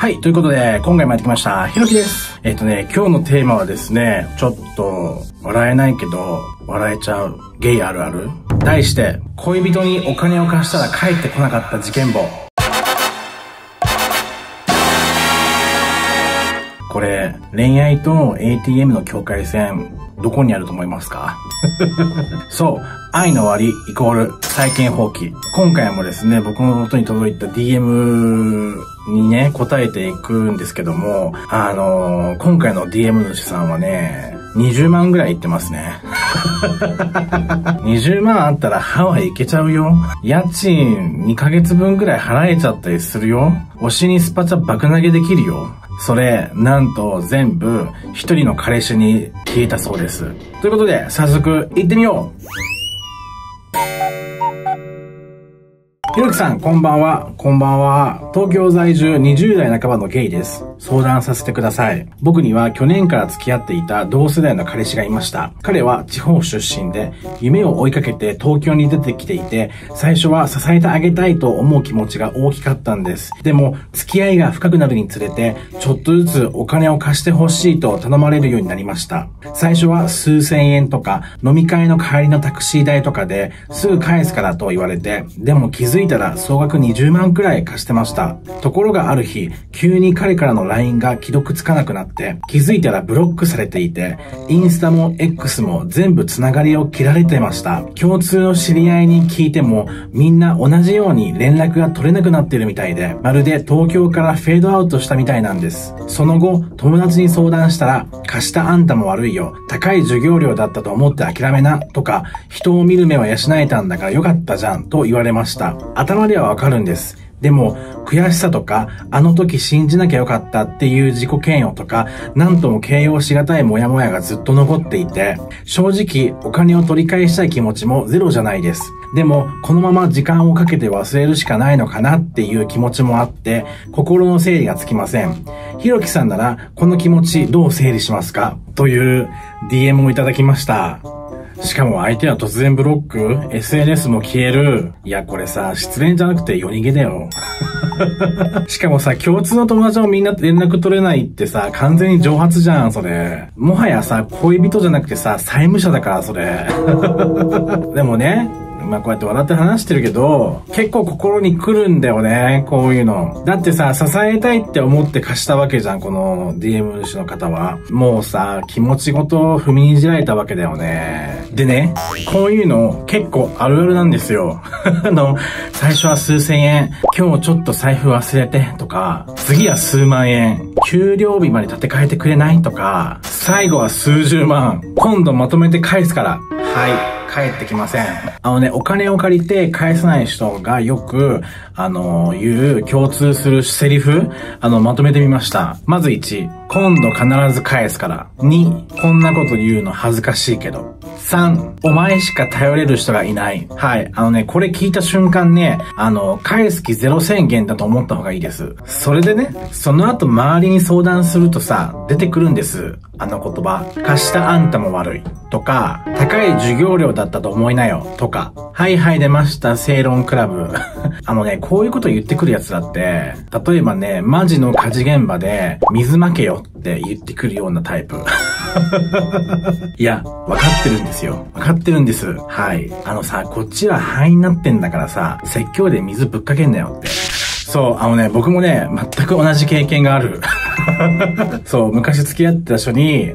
はい、ということで、今回もやってきました、ひろきです。今日のテーマはですね、ちょっと、笑えないけど、笑えちゃう、ゲイあるある。題して、恋人にお金を貸したら帰ってこなかった事件簿。これ、恋愛と ATM の境界線、どこにあると思いますか？そう、愛の終わりイコール債権放棄。今回もですね、僕の元に届いた DM にね、答えていくんですけども、今回の DM 主さんはね、20万ぐらい言ってますね。20万あったらハワイ行けちゃうよ。家賃2ヶ月分ぐらい払えちゃったりするよ。推しにスパチャ爆投げできるよ。それ、なんと全部一人の彼氏に聞いたそうです。ということで、早速行ってみよう。ひろきさん、こんばんは。こんばんは。東京在住20代半ばのゲイです。相談させてください。僕には去年から付き合っていた同世代の彼氏がいました。彼は地方出身で、夢を追いかけて東京に出てきていて、最初は支えてあげたいと思う気持ちが大きかったんです。でも、付き合いが深くなるにつれて、ちょっとずつお金を貸してほしいと頼まれるようになりました。最初は数千円とか、飲み会の帰りのタクシー代とかですぐ返すからと言われて、でも気づいたら総額20万くらい貸してました。ところがある日、急に彼からの LINE が既読つかなくなって、気づいたらブロックされていて、インスタも X も全部つながりを切られてました。共通の知り合いに聞いても、みんな同じように連絡が取れなくなっているみたいで、まるで東京からフェードアウトしたみたいなんです。その後、友達に相談したら、貸したあんたも悪いよ。高い授業料だったと思って諦めな、とか、人を見る目は養えたんだからよかったじゃん、と言われました。頭ではわかるんです。でも、悔しさとか、あの時信じなきゃよかったっていう自己嫌悪とか、なんとも形容しがたいモヤモヤがずっと残っていて、正直お金を取り返したい気持ちもゼロじゃないです。でも、このまま時間をかけて忘れるしかないのかなっていう気持ちもあって、心の整理がつきません。ひろきさんなら、この気持ちどう整理しますか？という DM をいただきました。しかも相手は突然ブロック？ SNS も消える？いや、これさ、失恋じゃなくて夜逃げだよ。しかもさ、共通の友達もみんな連絡取れないってさ、完全に蒸発じゃん、それ。もはやさ、恋人じゃなくてさ、債務者だから、それ。でもね、まあこうやって笑って話してるけど、結構心に来るんだよね、こういうの。だってさ、支えたいって思って貸したわけじゃん、この DM 主の方は。もうさ、気持ちごと踏みにじられたわけだよね。でね、こういうの結構あるあるなんですよ。最初は数千円、今日ちょっと財布忘れてとか、次は数万円、給料日まで立て替えてくれないとか、最後は数十万、今度まとめて返すから。はい。返ってきません。お金を借りて返さない人がよく、言う共通するセリフ、まとめてみました。まず1、今度必ず返すから。2、こんなこと言うの恥ずかしいけど。3、お前しか頼れる人がいない。はい。これ聞いた瞬間ね、返す気ゼロ宣言だと思った方がいいです。それでね、その後周りに相談するとさ、出てくるんです。言葉。貸したあんたも悪い。とか、高い授業料だったと思いなよ。とか。はいはい出ました、正論クラブ。こういうこと言ってくる奴らって、例えばね、マジの火事現場で、水まけよって言ってくるようなタイプ。いや、わかってるんですよ。わかってるんです。はい。こっちは灰になってんだからさ、説教で水ぶっかけんなよって。そう、僕もね、全く同じ経験がある。そう、昔付き合ってた人に、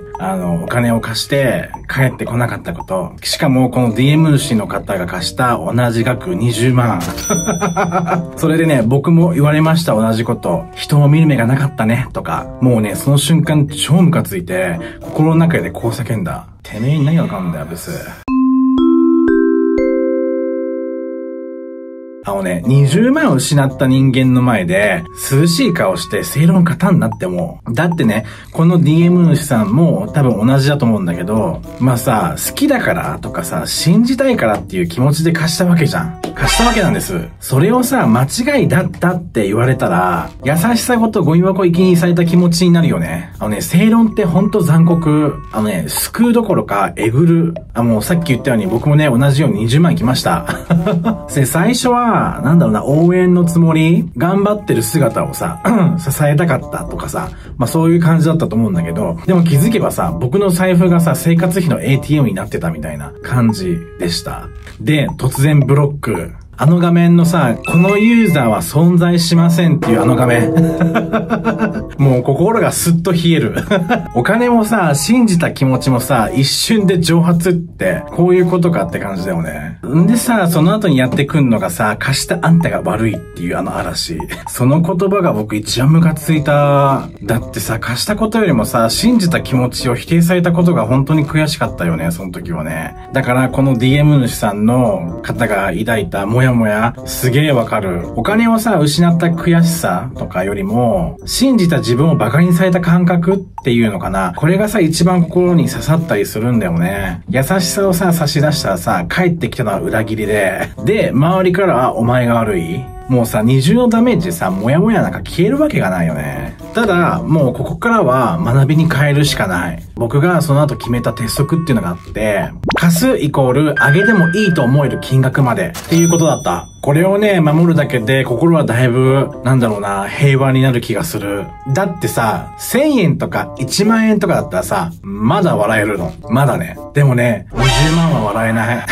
お金を貸して、帰ってこなかったこと。しかも、この DM 主の方が貸した同じ額20万。それでね、僕も言われました、同じこと。人を見る目がなかったね、とか。もうね、その瞬間超ムカついて、心の中でこう叫んだ。てめえに何がわかんだよ、ブス。20万を失った人間の前で、涼しい顔して正論語んなってもう。だってね、この DM 主さんも多分同じだと思うんだけど、まあさ、好きだからとかさ、信じたいからっていう気持ちで貸したわけじゃん。貸したわけなんです。それをさ、間違いだったって言われたら、優しさごとゴミ箱行きにされた気持ちになるよね。正論ってほんと残酷。救うどころか、えぐる。もうさっき言ったように僕もね、同じように20万来ました。で、最初は、さ、なんだろうな、応援のつもり、頑張ってる姿をさ、支えたかったとかさ、まあそういう感じだったと思うんだけど、でも気づけばさ、僕の財布がさ、生活費の ATM になってたみたいな感じでした。で、突然ブロック。あの画面のさ、このユーザーは存在しませんっていうあの画面。もう心がスッと冷える。お金もさ、信じた気持ちもさ、一瞬で蒸発って、こういうことかって感じだよね。んでさ、その後にやってくんのがさ、貸したあんたが悪いっていうあの嵐。その言葉が僕一番ムカついた。だってさ、貸したことよりもさ、信じた気持ちを否定されたことが本当に悔しかったよね、その時はね。だからこの DM 主さんの方が抱いたもやもや、すげえわかる。お金をさ、失った悔しさとかよりも、信じた自分を馬鹿にされた感覚っていうのかな。これがさ、一番心に刺さったりするんだよね。優しさをさ、差し出したらさ、帰ってきたのは裏切りで、周りからはお前が悪い。もうさ、二重のダメージでさ、もやもやなんか消えるわけがないよね。ただ、もうここからは学びに変えるしかない。僕がその後決めた鉄則っていうのがあって、貸すイコール上げてもいいと思える金額までっていうことだった。これをね、守るだけで心はだいぶ、なんだろうな、平和になる気がする。だってさ、1000円とか1万円とかだったらさ、まだ笑えるの。まだね。でもね、20万は笑えない。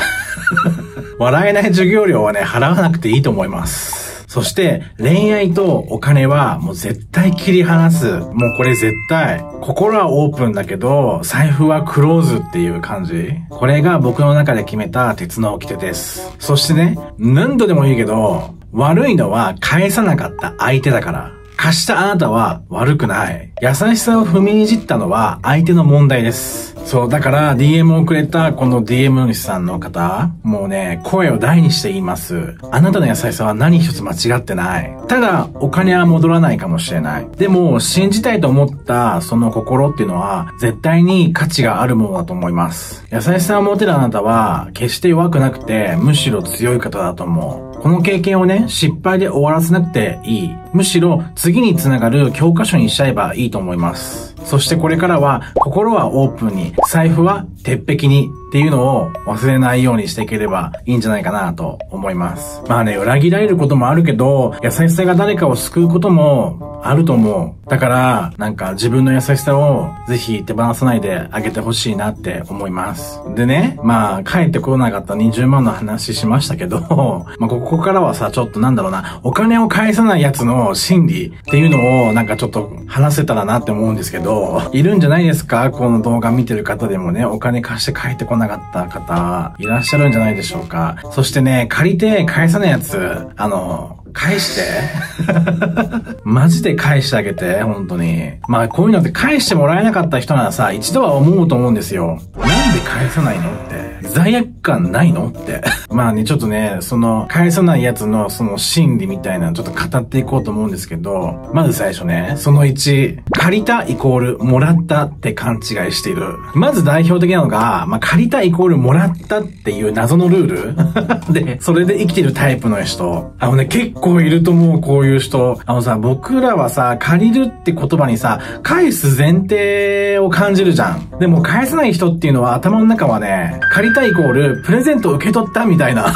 笑えない授業料はね、払わなくていいと思います。そして恋愛とお金はもう絶対切り離す。もうこれ絶対。心はオープンだけど財布はクローズっていう感じ。これが僕の中で決めた鉄の掟です。そしてね、何度でもいいけど悪いのは返さなかった相手だから。貸したあなたは悪くない。優しさを踏みにじったのは相手の問題です。そう、だから DM をくれたこの DM 主さんの方、もうね、声を大にして言います。あなたの優しさは何一つ間違ってない。ただ、お金は戻らないかもしれない。でも、信じたいと思ったその心っていうのは、絶対に価値があるものだと思います。優しさを持てるあなたは、決して弱くなくて、むしろ強い方だと思う。この経験をね、失敗で終わらせなくていい。むしろ、次につながる教科書にしちゃえばいいと思います。そしてこれからは、心はオープンに、財布は鉄壁にっていうのを忘れないようにしていければいいんじゃないかなと思います。まあね、裏切られることもあるけど、優しさが誰かを救うこともあると思う。だから、なんか自分の優しさをぜひ手放さないであげてほしいなって思います。でね、まあ、帰ってこなかった20万の話しましたけど、まあここからはさ、ちょっとなんだろうな、お金を返さないやつの心理っていうのをなんかちょっと話せたらなって思うんですけど、いるんじゃないですか？この動画見てる方でもね、お金貸して帰ってこなかった方、いらっしゃるんじゃないでしょうか。そしてね、借りて返さないやつ、返してマジで返してあげて、本当に。まあこういうのって返してもらえなかった人ならさ、一度は思うと思うんですよ。なんで返さないのって。罪悪感ないのって。まあね、ちょっとね、その返さないやつのその心理みたいなのちょっと語っていこうと思うんですけど、まず最初ね、その1、借りたイコールもらったって勘違いしている。まず代表的なのが、まあ借りたイコールもらったっていう謎のルールで、それで生きてるタイプの人。結構いると思う、こういう人。さ、僕らはさ、借りるって言葉にさ、返す前提を感じるじゃん。でも返さない人っていうのは頭の中はね、借りたイコールプレゼント受け取ったみたいな。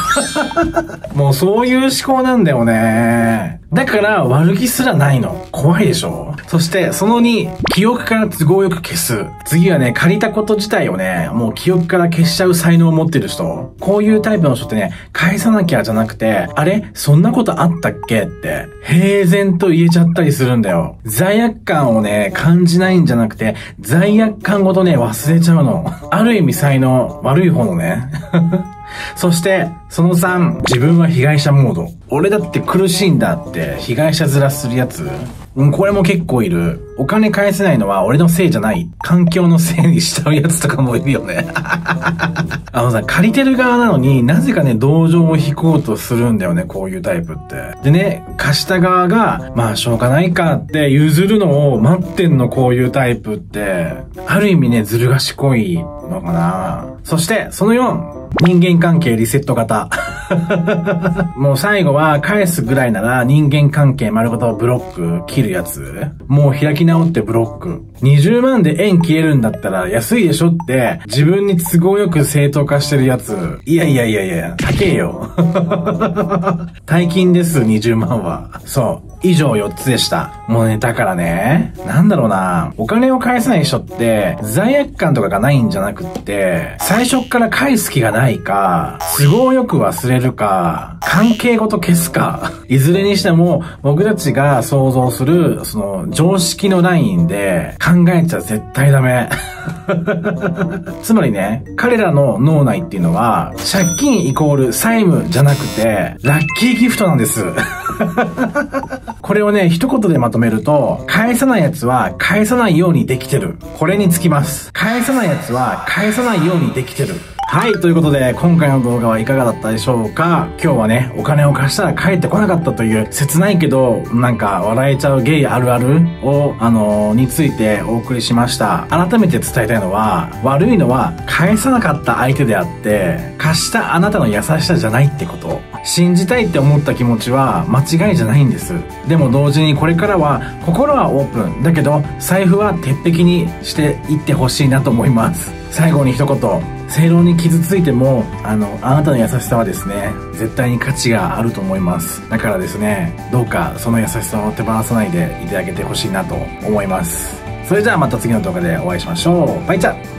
もうそういう思考なんだよね。だから悪気すらないの。怖いでしょ。そしてその2、記憶から都合よく消す。次はね、借りたこと自体をね、もう記憶から消しちゃう才能を持ってる人。こういうタイプの人ってね、返さなきゃじゃなくて、あれそんなことあったっけって平然と言えちゃったりするんだよ。罪悪感をね、感じないんじゃなくて、罪悪感ごとね、忘れちゃうの。ある意味才能、悪い方のね。そして、その3、自分は被害者モード。俺だって苦しいんだって被害者面するやつ。これも結構いる。お金返せないのは俺のせいじゃない。環境のせいにしちゃうやつとかもいるよね。さ、借りてる側なのになぜかね、同情を引こうとするんだよね、こういうタイプって。でね、貸した側が、まあしょうがないかって譲るのを待ってんの、こういうタイプって。ある意味ね、ずる賢いのかな。そして、その4、人間関係リセット型。もう最後は返すぐらいなら人間関係丸ごとブロック切るやつ。もう開き直ってブロック。20万で円消えるんだったら安いでしょって自分に都合よく正当化してるやつ。いや、高えよ。大金です、20万は。そう。以上4つでした。もうね、だからね、なんだろうな、お金を返さない人って罪悪感とかがないんじゃなくって、最初から返す気がないか、都合よく忘れるか、関係ごと消すか、いずれにしても僕たちが想像するその常識のラインで考えちゃ絶対ダメ。つまりね、彼らの脳内っていうのは借金イコール債務じゃなくてラッキーギフトなんです。これをね、一言でまとめると、返さない奴は返さないようにできてる。これにつきます。返さない奴は返さないようにできてる。はい、ということで、今回の動画はいかがだったでしょうか？今日はね、お金を貸したら返ってこなかったという、切ないけど、なんか笑えちゃうゲイあるあるを、についてお送りしました。改めて伝えたいのは、悪いのは返さなかった相手であって、貸したあなたの優しさじゃないってこと。信じたいって思った気持ちは間違いじゃないんです。でも同時にこれからは、心はオープン。だけど、財布は鉄壁にしていってほしいなと思います。最後に一言。正論に傷ついても、あなたの優しさはですね、絶対に価値があると思います。だからですね、どうかその優しさを手放さないでいただけてほしいなと思います。それじゃあまた次の動画でお会いしましょう。バイチャー。